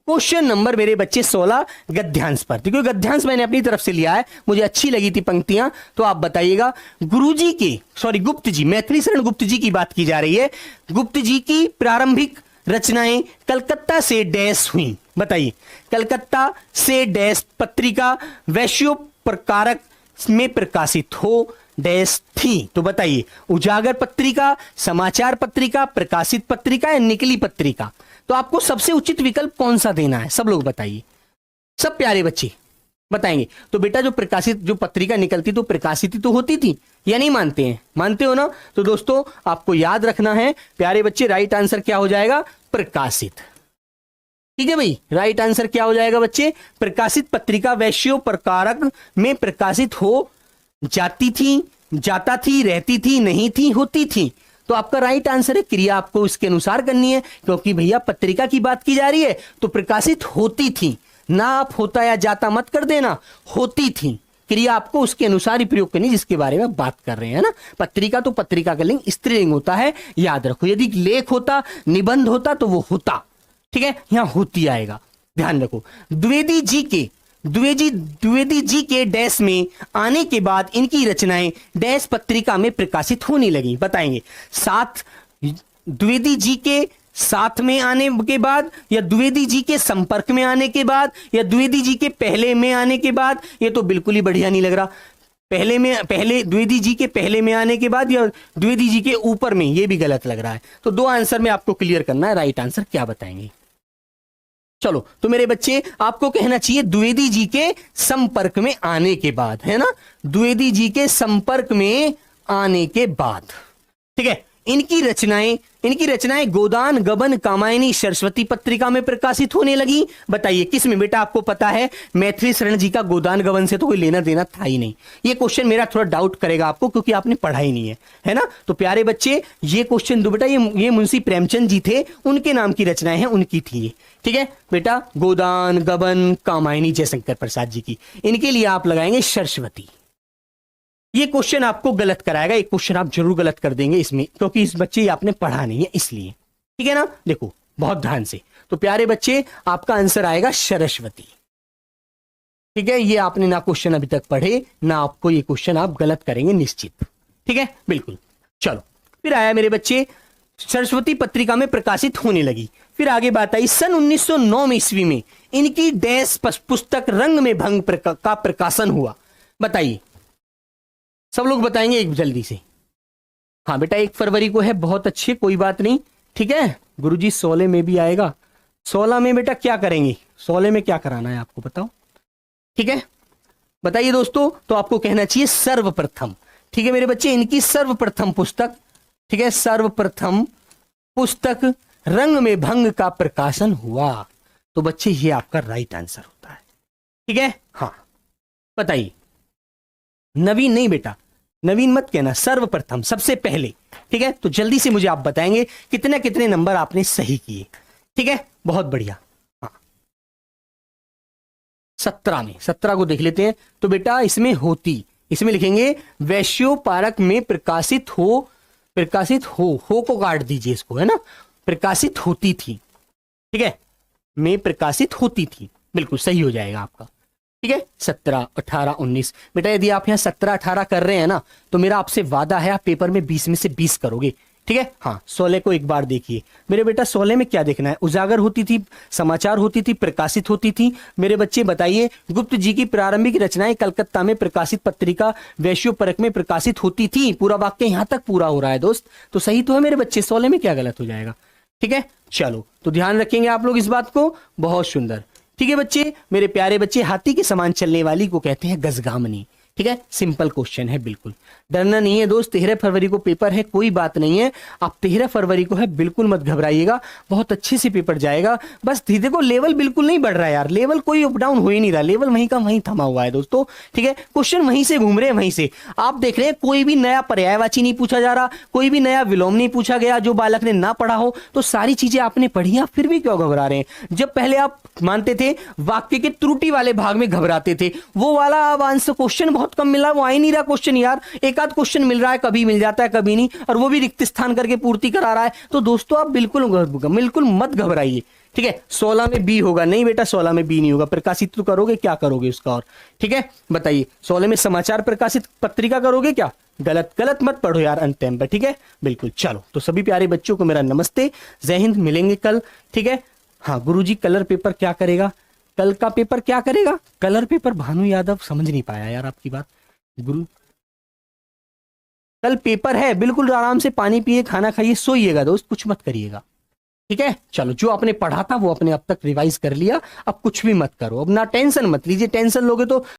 Question number मेरे बच्चे 16 गद्यांश पर। देखो गद्यांश मैंने अपनी तरफ से लिया है, मुझे अच्छी लगी थी पंक्तियां, तो आप बताइएगा। गुरुजी के गुप्त जी, मैथिली शरण गुप्त जी की बात की जा रही है। गुप्त जी की प्रारंभिक रचनाएं कलकत्ता से डैश हुई। बताइए, कलकत्ता से डैश पत्रिका वैश्यो प्रकारक में प्रकाशित हो डैश थी। तो बताइए, उजागर पत्रिका, समाचार पत्रिका, प्रकाशित पत्रिका या निकली पत्रिका? तो आपको सबसे उचित विकल्प कौन सा देना है, सब लोग बताइए। सब प्यारे बच्चे बताएंगे। तो बेटा जो प्रकाशित जो पत्रिका निकलती तो प्रकाशित ही तो होती थी, या नहीं मानते हैं? मानते हो ना? तो दोस्तों आपको याद रखना है प्यारे बच्चे, राइट आंसर क्या हो जाएगा? प्रकाशित। ठीक है भाई, राइट आंसर क्या हो जाएगा बच्चे? प्रकाशित पत्रिका वैश्यो प्रकारक में प्रकाशित हो जाती थी, जाता थी, रहती थी, नहीं थी, होती थी। तो आपका राइट आंसर है, क्रिया आपको इसके अनुसार करनी है, क्योंकि भैया पत्रिका की बात की जा रही है तो प्रकाशित होती थी ना, आप होता या जाता मत कर देना, होती थी। क्रिया आपको उसके अनुसार ही प्रयोग करनी जिसके बारे में बात कर रहे हैं ना। पत्रिका तो पत्रिका का लिंग स्त्रीलिंग होता है, याद रखो। यदि लेख होता, निबंध होता तो वो होता, ठीक है, यहां होती आएगा, ध्यान रखो। द्विवेदी जी के डैश में आने के बाद इनकी रचनाएं डैश पत्रिका में प्रकाशित होने लगी। बताएंगे, द्विवेदी जी के साथ में आने के बाद, या द्विवेदी जी के संपर्क में आने के बाद, या द्विवेदी जी के पहले में आने के बाद? ये तो बिल्कुल ही बढ़िया नहीं लग रहा। पहले द्विवेदी जी के पहले में आने के बाद या द्विवेदी जी के ऊपर में, ये भी गलत लग रहा है। तो दो आंसर में आपको क्लियर करना है, राइट आंसर क्या बताएंगे? चलो, तो मेरे बच्चे आपको कहना चाहिए द्विवेदी जी के संपर्क में आने के बाद, है ना? द्विवेदी जी के संपर्क में आने के बाद, ठीक है। इनकी रचनाएं गोदान गबन कामायनी सरस्वती पत्रिका में प्रकाशित होने लगी। बताइए किस में? बेटा आपको पता है मैथिली शरण जी का गोदान गबन से तो कोई लेना देना था ही नहीं। ये क्वेश्चन मेरा थोड़ा डाउट करेगा आपको, क्योंकि आपने पढ़ा ही नहीं है ना? तो प्यारे बच्चे ये क्वेश्चन दो बेटा, ये मुंशी प्रेमचंद जी थे, उनके नाम की रचनाएं हैं, उनकी थी ये, ठीक है बेटा। गोदान गबन कामायनी जयशंकर प्रसाद जी की, इनके लिए आप लगाएंगे सरस्वती। ये क्वेश्चन आपको गलत कराएगा, एक क्वेश्चन आप जरूर गलत कर देंगे इसमें, क्योंकि इस बच्चे आपने पढ़ा नहीं है इसलिए, ठीक है ना? देखो बहुत ध्यान से। तो प्यारे बच्चे आपका आंसर आएगा सरस्वती, ठीक है। ये आपने ना क्वेश्चन अभी तक पढ़े ना, आपको ये क्वेश्चन आप गलत करेंगे निश्चित, ठीक है, बिल्कुल। चलो फिर आया मेरे बच्चे, सरस्वती पत्रिका में प्रकाशित होने लगी। फिर आगे बात आई, सन 1909 ईस्वी में इनकी डैश पुस्तक रंग में भंग का प्रकाशन हुआ। बताइए, सब लोग बताएंगे एक जल्दी से। हाँ बेटा 1 फरवरी को है, बहुत अच्छे, कोई बात नहीं, ठीक है। गुरुजी 16 में भी आएगा। 16 में बेटा क्या करेंगे? 16 में क्या कराना है आपको बताओ, ठीक है, बताइए दोस्तों। तो आपको कहना चाहिए सर्वप्रथम, ठीक है मेरे बच्चे, इनकी सर्वप्रथम पुस्तक, ठीक है, सर्वप्रथम पुस्तक रंग में भंग का प्रकाशन हुआ। तो बच्चे ये आपका राइट आंसर होता है, ठीक है। हाँ बताइए, नवीन नहीं बेटा, नवीन मत कहना, सर्वप्रथम सबसे पहले, ठीक है। तो जल्दी से मुझे आप बताएंगे कितने कितने नंबर आपने सही किए, ठीक है, बहुत बढ़िया। हाँ 17 में, 17 को देख लेते हैं। तो बेटा इसमें होती, इसमें लिखेंगे वैश्योपारक में प्रकाशित हो को काट दीजिए इसको, है ना, प्रकाशित होती थी, ठीक है, में प्रकाशित होती थी, बिल्कुल सही हो जाएगा आपका, ठीक है। 17, 18, 19 बेटा यदि आप यहाँ 17, 18 कर रहे हैं ना, तो मेरा आपसे वादा है आप पेपर में 20 में से 20 करोगे, ठीक है। हाँ 16 को एक बार देखिए मेरे बेटा, 16 में क्या देखना है? उजागर होती थी, समाचार होती थी, प्रकाशित होती थी। मेरे बच्चे बताइए, गुप्त जी की प्रारंभिक रचनाएं कलकत्ता में प्रकाशित पत्रिका वैश्योपरक में प्रकाशित होती थी। पूरा वाक्य यहां तक पूरा हो रहा है दोस्त, तो सही तो है मेरे बच्चे, 16 में क्या गलत हो जाएगा, ठीक है। चलो तो ध्यान रखेंगे आप लोग इस बात को, बहुत सुंदर, ठीक है बच्चे। मेरे प्यारे बच्चे, हाथी के समान चलने वाली को कहते हैं गजगामनी, ठीक है, सिंपल क्वेश्चन है, बिल्कुल डरना नहीं है दोस्त। 13 फरवरी को पेपर है, कोई बात नहीं है, आप 13 फरवरी को है, बिल्कुल मत घबराइएगा, बहुत अच्छे से पेपर जाएगा। बस धीरे को लेवल बिल्कुल नहीं बढ़ रहा है यार, लेवल कोई अप डाउन हो ही नहीं रहा, लेवल वहीं का वहीं थमा हुआ है दोस्तों, ठीक है। क्वेश्चन वहीं से घूम रहे हैं, वहीं से आप देख रहे हैं, कोई भी नया पर्यायवाची नहीं पूछा जा रहा, कोई भी नया विलोम नहीं पूछा गया जो बालक ने ना पढ़ा हो। तो सारी चीजें आपने पढ़ी, आप फिर भी क्यों घबरा रहे हैं? जब पहले आप मानते थे वाक्य के त्रुटि वाले भाग में घबराते थे, वो वाला अब आंसर क्वेश्चन बहुत कम मिला, वो आ ही नहीं रहा क्वेश्चन यार, एक आध क्वेश्चन मिल रहा है, कभी मिल जाता है कभी नहीं, और वो भी रिक्त स्थान करके पूर्ति करा रहा है। तो दोस्तों आप बिल्कुल मत घबराइए, ठीक है, 16 में बी होगा, नहीं बेटा 16 में बी नहीं होगा, प्रकाशित तो करोगे, क्या करोगे उसका और, ठीक है बताइए, 16 में समाचार प्रकाशित पत्रिका करोगे क्या, गलत, गलत मत पढ़ो यार अंतिम पर, ठीक है बिल्कुल। चलो तो सभी प्यारे बच्चों को मेरा नमस्ते, जय हिंद, मिलेंगे कल, ठीक है। हाँ गुरुजी कलर पेपर क्या करेगा, कल का पेपर क्या करेगा, कलर पेपर भानु यादव समझ नहीं पाया यार आपकी बात गुरु, कल पेपर है, बिल्कुल आराम से पानी पिए, खाना खाइए, सोइएगा दोस्त, कुछ मत करिएगा, ठीक है। चलो जो आपने पढ़ा था वो आपने अब तक रिवाइज कर लिया, अब कुछ भी मत करो, अब ना टेंशन मत लीजिए, टेंशन लोगे तो